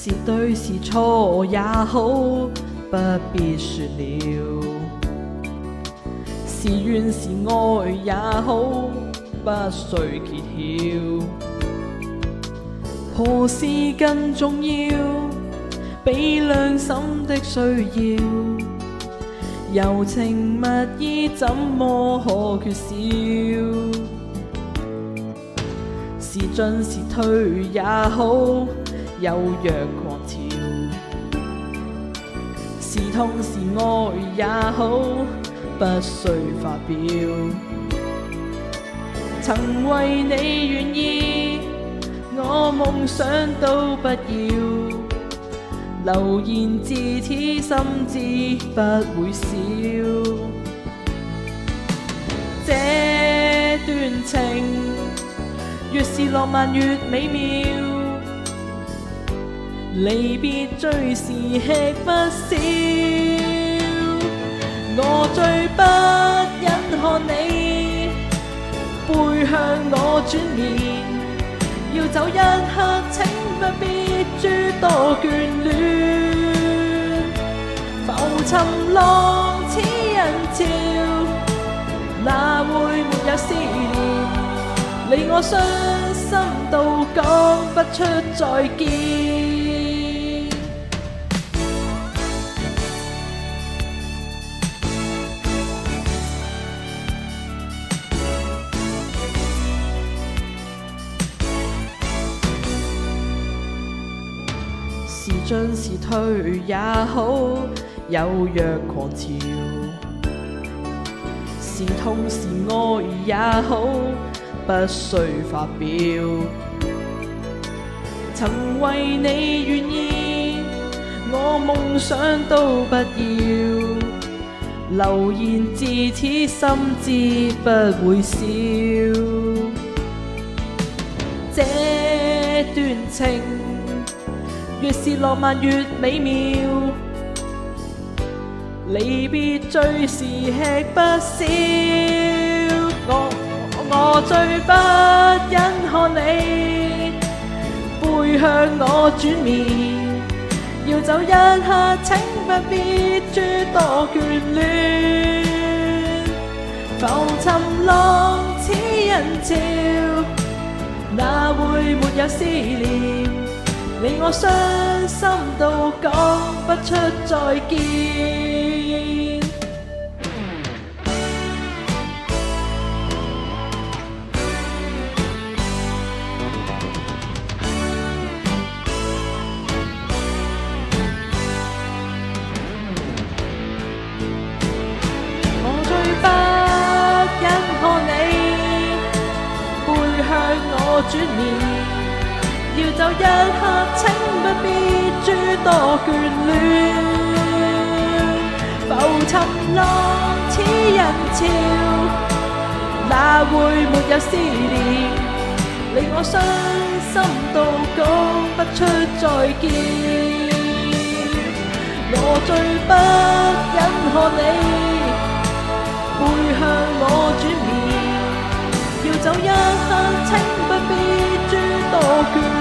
是對是錯也好，不必說了。是怨是愛也好，不需揭曉。何事更重要？比良心的需要。柔情蜜意怎麼可缺少？是進是退也好，有若狂潮。是痛是愛也好，不需發表。曾為你願意，我夢想都不要。流言自此心知不會少。這段情越是浪漫越美妙，離別最是吃不消。我最不忍看你背向我轉面，要走一刻請不必諸多眷戀。浮沉浪似人潮，哪會沒有思念？你我傷心到講不出再見。是進是退也好，有若狂潮。是痛是愛也好，不需發表。曾為你願意，我夢想都不要。流言自此心知不會少。這段情越是浪漫越美妙，離別最是吃不消。我最不忍看你背向我轉面，要走一刻請不必諸多眷戀。浮沉浪似人潮，哪會沒有思念？令我傷心到講不出再見。我最不忍看你背向我轉面，要走一刻請不必諸多眷戀。浮沉浪似人潮，哪會沒有思念？令我傷心到講不出再見。我最不忍看你背向我轉面，要走一刻請不必諸多眷戀。